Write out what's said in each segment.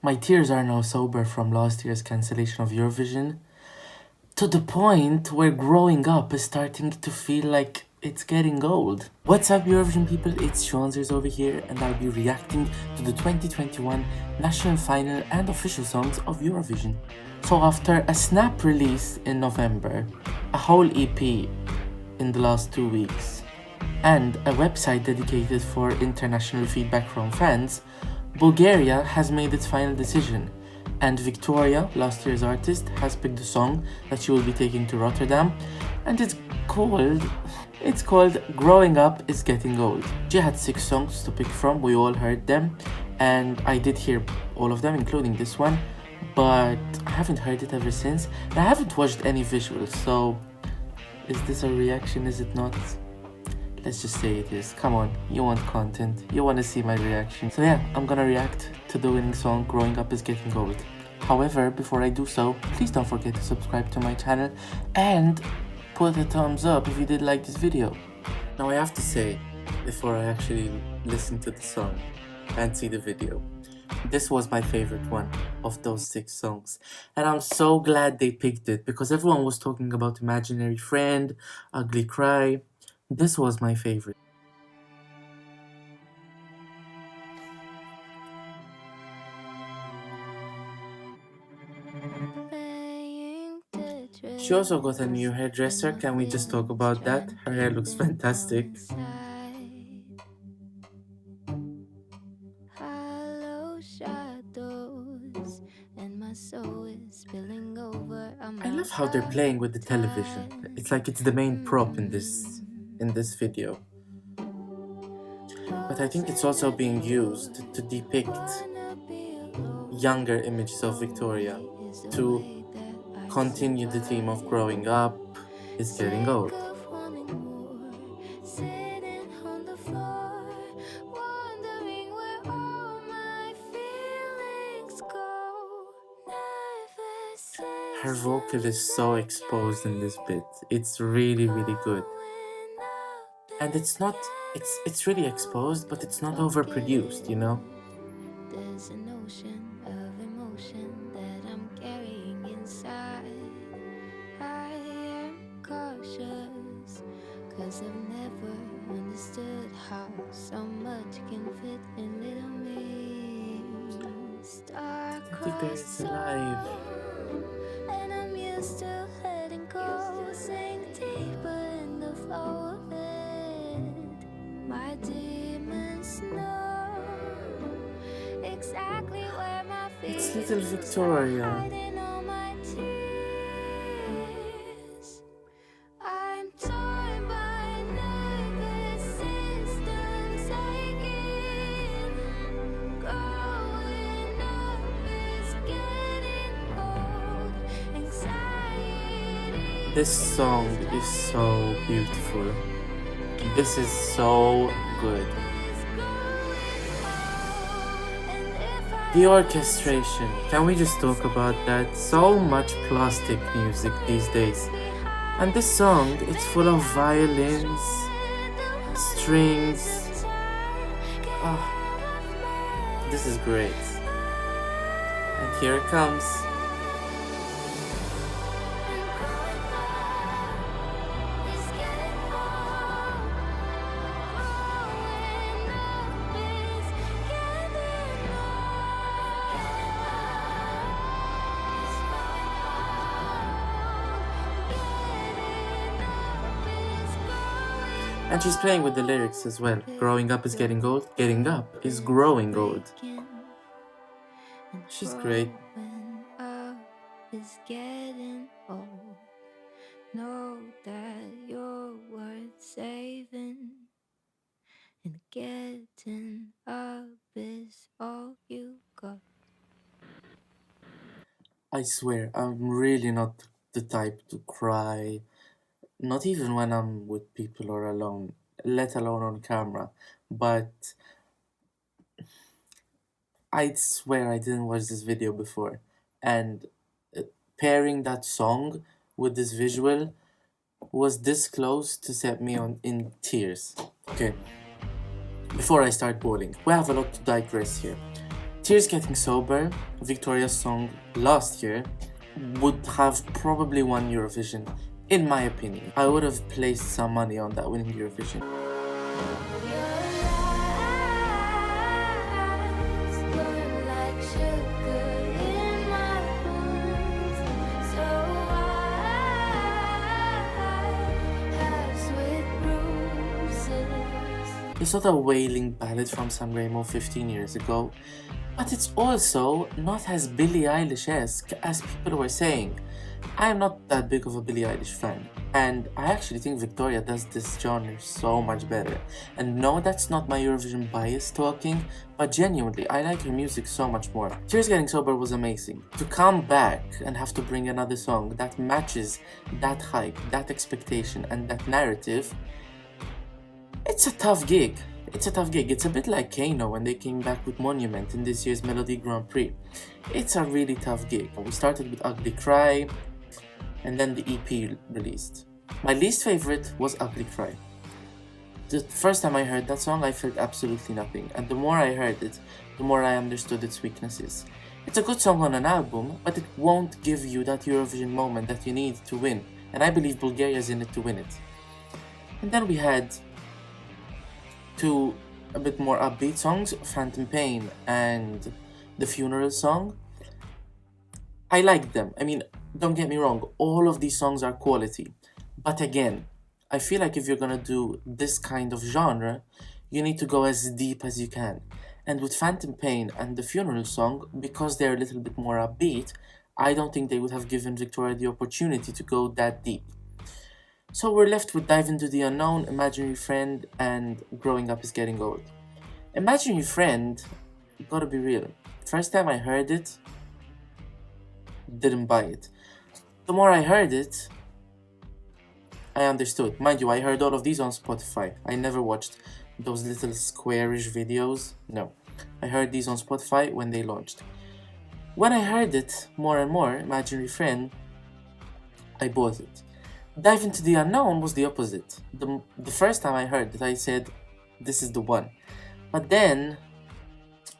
My tears are now sober from last year's cancellation of Eurovision, to the point where growing up is starting to feel like it's getting old. What's up, Eurovision people? It's SHAUUNZERS over here, and I'll be reacting to the 2021 national final and official songs of Eurovision. So after a snap release in November, a whole EP in the last 2 weeks, and a website dedicated for international feedback from fans, Bulgaria has made its final decision, and Victoria, last year's artist, has picked a song that she will be taking to Rotterdam, and it's called Growing Up is Getting Old. She had 6 songs to pick from, we all heard them, and I did hear all of them, including this one, but I haven't heard it ever since, and I haven't watched any visuals, so is this a reaction, is it not? Let's just say it is. Come on, you want content, you want to see my reaction. So yeah, I'm gonna react to the winning song, Growing Up is Getting Old. However, before I do so, please don't forget to subscribe to my channel and put a thumbs up if you did like this video. Now I have to say, before I actually listen to the song and see the video, this was my favorite one of those 6 songs, and I'm so glad they picked it because everyone was talking about Imaginary Friend, Ugly Cry. This was my favorite. She also got a new hairdresser. Can we just talk about that? Her hair looks fantastic. I love how they're playing with the television. It's like it's the main prop in this video. But I think it's also being used to depict younger images of Victoria, to continue the theme of growing up is getting old. Her vocal is so exposed in this bit. It's really, really good. And it's really exposed, but it's not overproduced, you know? There's an ocean of emotion that I'm carrying inside. I am cautious, 'cause I've never understood how so much can fit in little me. I think there's alive. And I'm used to letting go, sink deeper in the flow of it. My demons know exactly where my feet. It's little Victoria. I'm torn by nervous systems aching. Growing up is getting old. Anxiety. This song is so beautiful. This is so good. The orchestration, can we just talk about that? So much plastic music these days. And this song, it's full of violins, strings. Oh, this is great. And here it comes. And she's playing with the lyrics as well. Growing up is getting old. Getting up is growing old. She's great. Is getting old. Know that you're worth saving, and getting up is all you got. I swear, I'm really not the type to cry. Not even when I'm with people or alone, let alone on camera. But I swear I didn't watch this video before. And pairing that song with this visual was this close to set me in tears. Okay, before I start bowling, we have a lot to digress here. Tears Getting Sober, Victoria's song last year, would have probably won Eurovision, in my opinion. I would have placed some money on that winning Eurovision. It's not a wailing ballad from Sanremo 15 years ago, but it's also not as Billie Eilish-esque as people were saying. I am not that big of a Billie Eilish fan, and I actually think Victoria does this genre so much better. And no, that's not my Eurovision bias talking, but genuinely, I like her music so much more. Tears Getting Sober was amazing. To come back and have to bring another song that matches that hype, that expectation, and that narrative, it's a tough gig. It's a bit like Kano when they came back with Monument in this year's Melody Grand Prix. It's a really tough gig. We started with Ugly Cry, and then the EP released. My least favorite was Ugly Cry. The first time I heard that song, I felt absolutely nothing, and the more I heard it, the more I understood its weaknesses. It's a good song on an album, but it won't give you that Eurovision moment that you need to win, and I believe Bulgaria's in it to win it. And then we had two a bit more upbeat songs, Phantom Pain and the Funeral Song. I liked them. I mean, don't get me wrong, all of these songs are quality. But again, I feel like if you're gonna do this kind of genre, you need to go as deep as you can. And with Phantom Pain and the Funeral Song, because they're a little bit more upbeat, I don't think they would have given Victoria the opportunity to go that deep. So we're left with Dive Into the Unknown, Imaginary Friend, and Growing Up Is Getting Old. Imaginary Friend, gotta be real. First time I heard it, didn't buy it. The more I heard it, I understood. Mind you, I heard all of these on Spotify. I never watched those little squarish videos. No. I heard these on Spotify when they launched. When I heard it more and more, Imaginary Friend, I bought it. Dive Into the Unknown was the opposite. The first time I heard it, I said, this is the one. But then,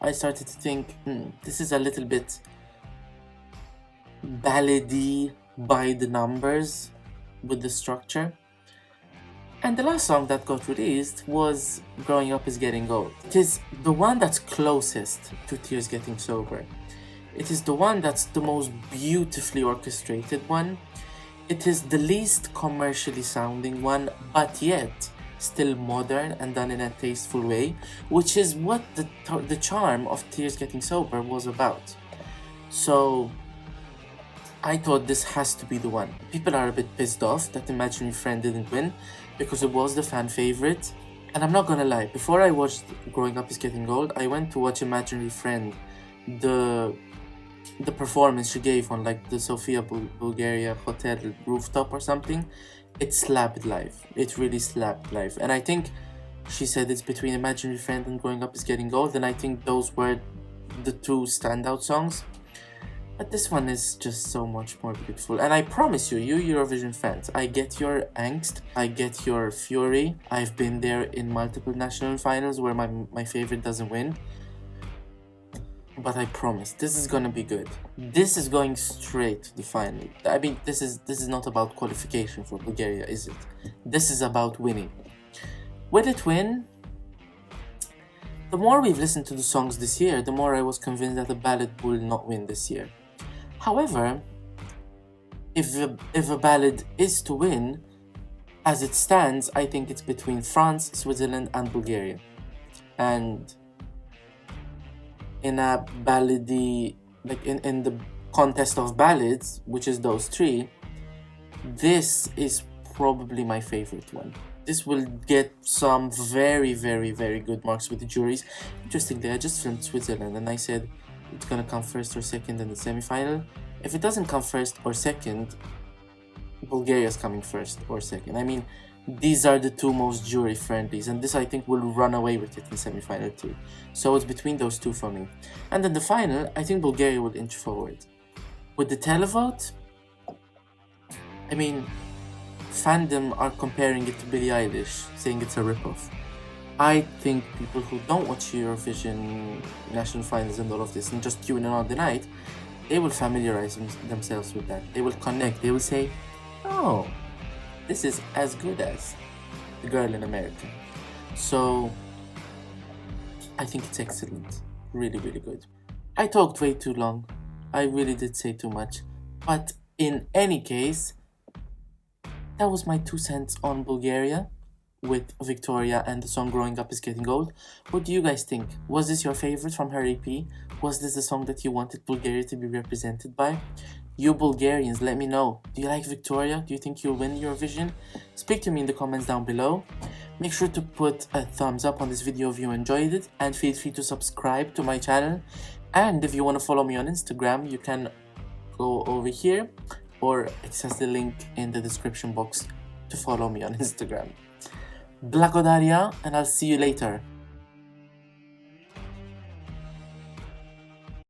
I started to think, this is a little bit ballady by the numbers with the structure. And the last song that got released was Growing Up Is Getting Old. It is the one that's closest to Tears Getting Sober. It is the one that's the most beautifully orchestrated one. It is the least commercially sounding one, but yet still modern and done in a tasteful way, which is what the charm of Tears Getting Sober was about. So I thought this has to be the one. People are a bit pissed off that Imaginary Friend didn't win because it was the fan favorite. And I'm not gonna lie, before I watched Growing Up Is Getting Old, I went to watch Imaginary Friend, the performance she gave on like the Sofia Bulgaria hotel rooftop or something. It slapped live. It really slapped live. And I think she said it's between Imaginary Friend and Growing Up Is Getting Old, and I think those were the two standout songs. But this one is just so much more beautiful. And I promise you Eurovision fans, I get your angst, I get your fury. I've been there in multiple national finals where my favorite doesn't win. But I promise, this is gonna be good. This is going straight to the final. I mean, this is not about qualification for Bulgaria, is it? This is about winning. Will it win? The more we've listened to the songs this year, the more I was convinced that the ballad will not win this year. However, if a ballad is to win, as it stands, I think it's between France, Switzerland, and Bulgaria. And in a ballady, like in the contest of ballads, which is those three, this is probably my favorite one. This will get some very, very, very good marks with the juries. Interestingly, I just filmed Switzerland and I said it's gonna come first or second in the semi-final. If it doesn't come first or second, Bulgaria's coming first or second. I mean, these are the two most jury friendlies, and this I think will run away with it in semi-final too. So it's between those two for me. And in the final, I think Bulgaria will inch forward. With the televote, I mean, fandom are comparing it to Billie Eilish, saying it's a ripoff. I think people who don't watch Eurovision national finals and all of this and just tune in on the night, they will familiarize themselves with that. They will connect. They will say, oh, this is as good as The Girl in America. So I think it's excellent. Really, really good. I talked way too long. I really did say too much. But in any case, that was my 2 cents on Bulgaria with Victoria and the song Growing Up is Getting Old. What do you guys think? Was this your favorite from her EP? Was this the song that you wanted Bulgaria to be represented by? You Bulgarians, let me know. Do you like Victoria? Do you think you'll win Eurovision? Speak to me in the comments down below. Make sure to put a thumbs up on this video if you enjoyed it, and feel free to subscribe to my channel. And if you want to follow me on Instagram, you can go over here or access the link in the description box to follow me on Instagram. Blagodaria, and I'll see you later.